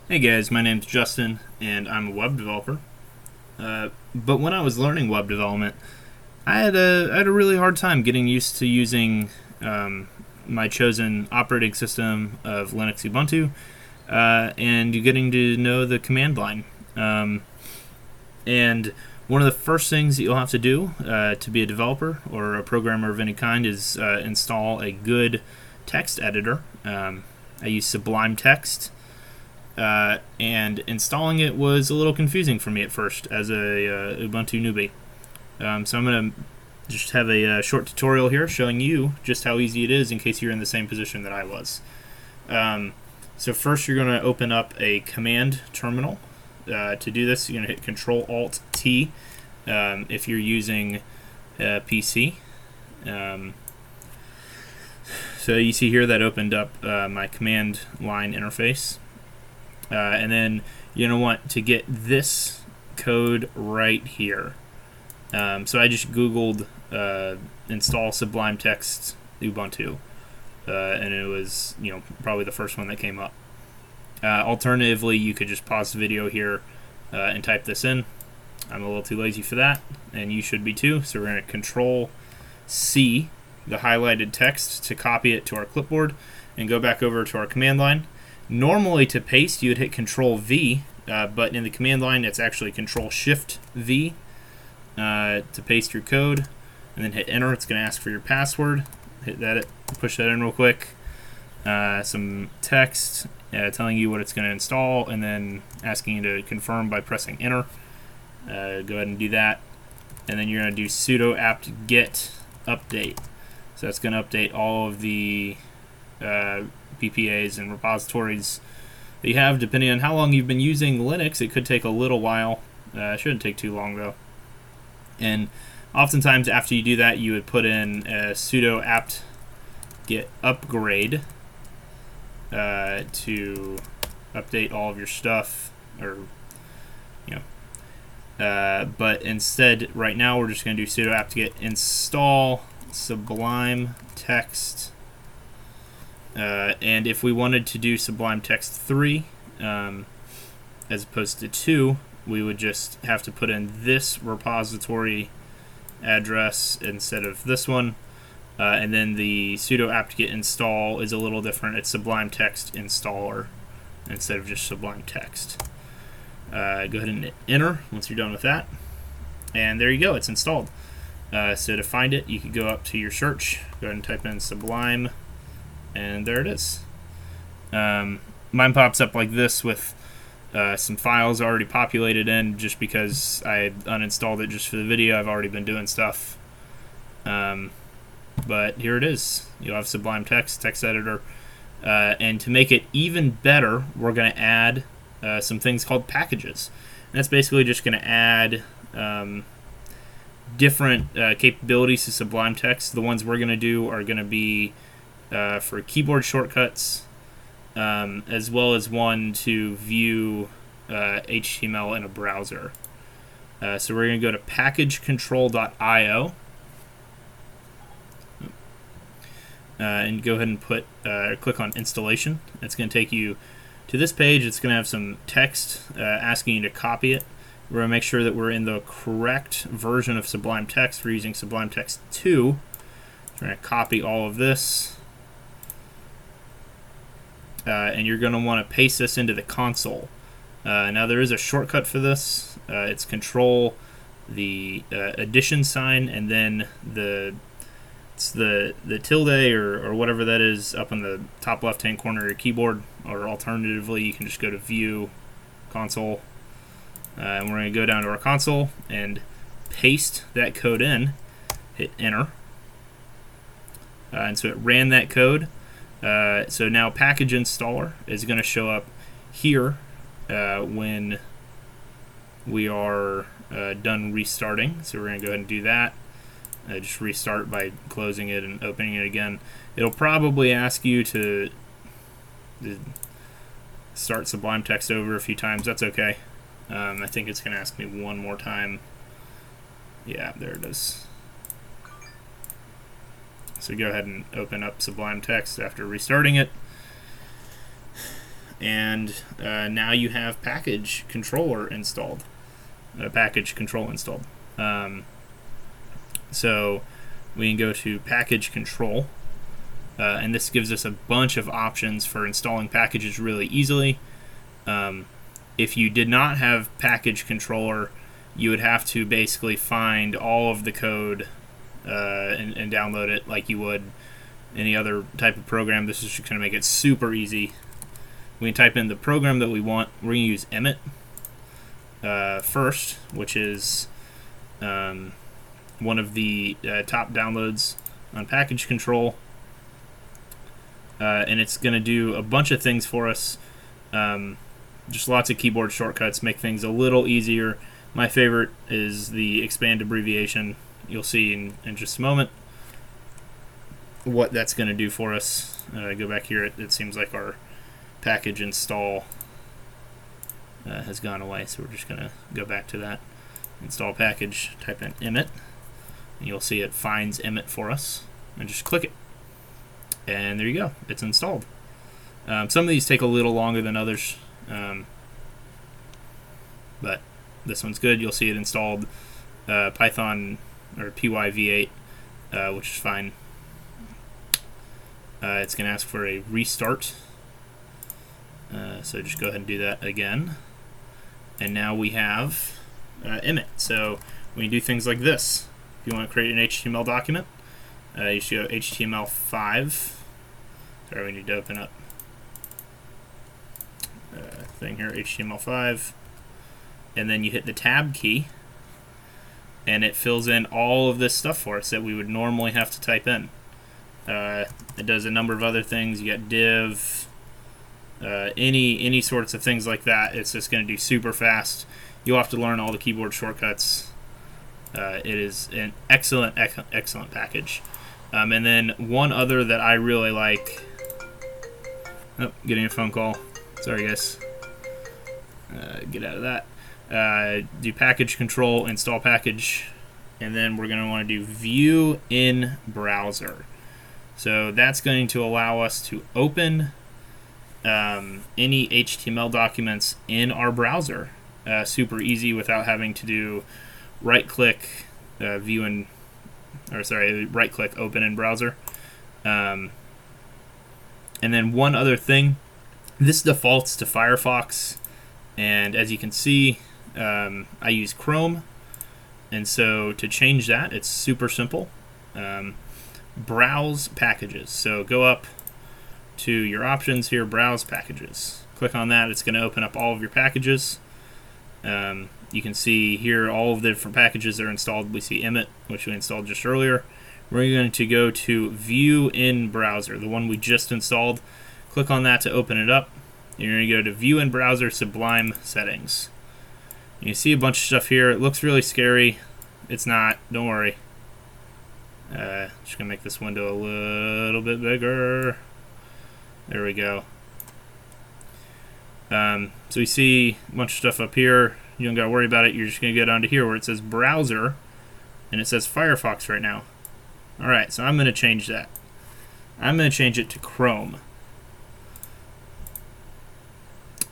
Hey guys, my name's Justin, and I'm a web developer. But when I was learning web development, I had a really hard time getting used to using my chosen operating system of Linux Ubuntu, and getting to know the command line. Um, and one of the first things that you'll have to do to be a developer or a programmer of any kind is install a good text editor. I use Sublime Text, and installing it was a little confusing for me at first as a Ubuntu newbie. So I'm going to just have a short tutorial here showing you just how easy it is in case you're in the same position that I was. So first you're going to open up a command terminal. To do this, you're going to hit Control-Alt-T if you're using a PC. So you see here that opened up my command line interface. And then you're going to want to get this code right here. So I just Googled install Sublime Text Ubuntu, and it was probably the first one that came up. Alternatively, you could just pause the video here and type this in. I'm a little too lazy for that, and you should be too. So we're going to Control C, the highlighted text, to copy it to our clipboard and go back over to our command line. Normally, to paste, you would hit Control V, but in the command line, it's actually Control Shift V to paste your code, and then hit Enter. It's going to ask for your password. Hit that, push that in real quick. Some text telling you what it's going to install, and then asking you to confirm by pressing Enter. Go ahead and do that, and then you're going to do sudo apt get update. So that's going to update all of the PPAs and repositories that you have. Depending on how long you've been using Linux, it could take a little while. Shouldn't take too long though. And oftentimes after you do that, you would put in sudo apt get upgrade to update all of your stuff, or but instead right now we're just going to do sudo apt get install Sublime Text. And if we wanted to do Sublime Text 3 as opposed to 2, we would just have to put in this repository address instead of this one. And then the sudo apt-get install is a little different. It's Sublime Text installer instead of just Sublime Text. Go ahead and hit Enter once you're done with that. And there you go, it's installed. So to find it, you could go up to your search, go ahead and type in Sublime, and there it is. Mine pops up like this with some files already populated in, just because I uninstalled it just for the video. I've already been doing stuff. But here it is. You'll have Sublime Text, text editor. And to make it even better, we're going to add some things called packages. And that's basically just going to add different capabilities to Sublime Text. The ones we're going to do are going to be for keyboard shortcuts, as well as one to view HTML in a browser. So we're going to go to packagecontrol.io and go ahead and click on installation. It's going to take you to this page. It's going to have some text asking you to copy it. We're going to make sure that we're in the correct version of Sublime Text. We're using Sublime Text 2. We're going to copy all of this. And you're going to want to paste this into the console. Now there is a shortcut for this. It's Control the addition sign, and then the tilde or whatever that is up in the top left hand corner of your keyboard. Or alternatively, you can just go to View, Console, and we're going to go down to our console and paste that code in. Hit Enter, and so it ran that code. So now package installer is going to show up here when we are done restarting. So we're going to go ahead and do that. Just restart by closing it and opening it again. It'll probably ask you to start Sublime Text over a few times. That's okay. I think it's going to ask me one more time. Yeah, there it is. So go ahead and open up Sublime Text after restarting it. and now you have package controller installed. Package control installed. So we can go to package control, and this gives us a bunch of options for installing packages really easily. If you did not have package controller, you would have to basically find all of the code and download it like you would any other type of program. This is just going to make it super easy. We can type in the program that we want. We're going to use Emmet first, which is one of the top downloads on package control. And it's going to do a bunch of things for us. Just lots of keyboard shortcuts, make things a little easier. My favorite is the expand abbreviation. You'll see in just a moment what that's going to do for us. Go back here. It seems like our package install has gone away, so we're just going to go back to that. Install package, type in Emmet, and you'll see it finds Emmet for us, and just click it. And there you go. It's installed. Some of these take a little longer than others, but this one's good. You'll see it installed Python or PyV8, which is fine. It's going to ask for a restart, so just go ahead and do that again. And now we have Emmet. So we can do things like this. If you want to create an HTML document, you should go HTML5. Sorry, we need to open up thing here, HTML5, and then you hit the tab key, and it fills in all of this stuff for us that we would normally have to type in. It does a number of other things. You got div, any sorts of things like that. It's just going to do super fast. You'll have to learn all the keyboard shortcuts. It is an excellent package. And then one other that I really like. Oh, getting a phone call. Sorry, guys. Get out of that. Do package control, install package, and then we're going to want to do view in browser. So that's going to allow us to open any HTML documents in our browser. Super easy without having to do right-click right-click open in browser. And then one other thing, this defaults to Firefox, and as you can see, I use Chrome, and so to change that, it's super simple. Browse packages. So go up to your options here, browse packages. Click on that. It's going to open up all of your packages. You can see here all of the different packages that are installed. We see Emmet, which we installed just earlier. We're going to go to view in browser, the one we just installed. Click on that to open it up. You're going to go to view in browser, Sublime settings. You see a bunch of stuff here. It looks really scary. It's not. Don't worry. Just going to make this window a little bit bigger. There we go. So we see a bunch of stuff up here. You don't got to worry about it. You're just going to go down to here where it says browser, and it says Firefox right now. Alright, so I'm going to change that. I'm going to change it to Chrome.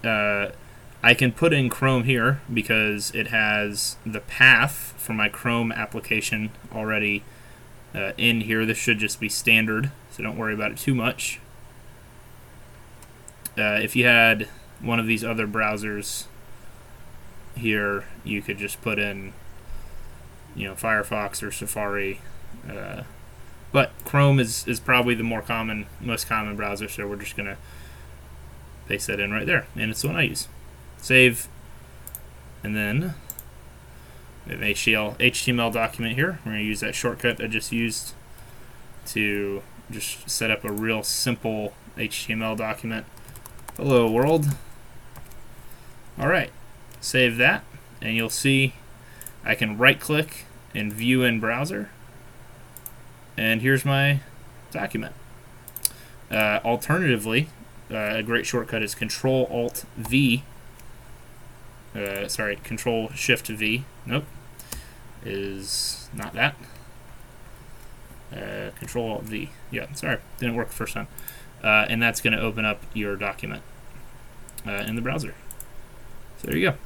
I can put in Chrome here because it has the path for my Chrome application already in here. This should just be standard, so don't worry about it too much. If you had one of these other browsers here, you could just put in, Firefox or Safari. But Chrome is probably the most common browser, so we're just going to paste that in right there, and it's the one I use. Save, and then we have an HTML document here. We're going to use that shortcut I just used to just set up a real simple HTML document. Hello world. Alright, save that, and you'll see I can right click and view in browser, and here's my document. Alternatively, a great shortcut is Control-Alt-V. Control-Shift-V. Nope. Is not that. Control-Alt-V. Yeah, sorry. Didn't work the first time. And that's going to open up your document. in the browser. So there you go.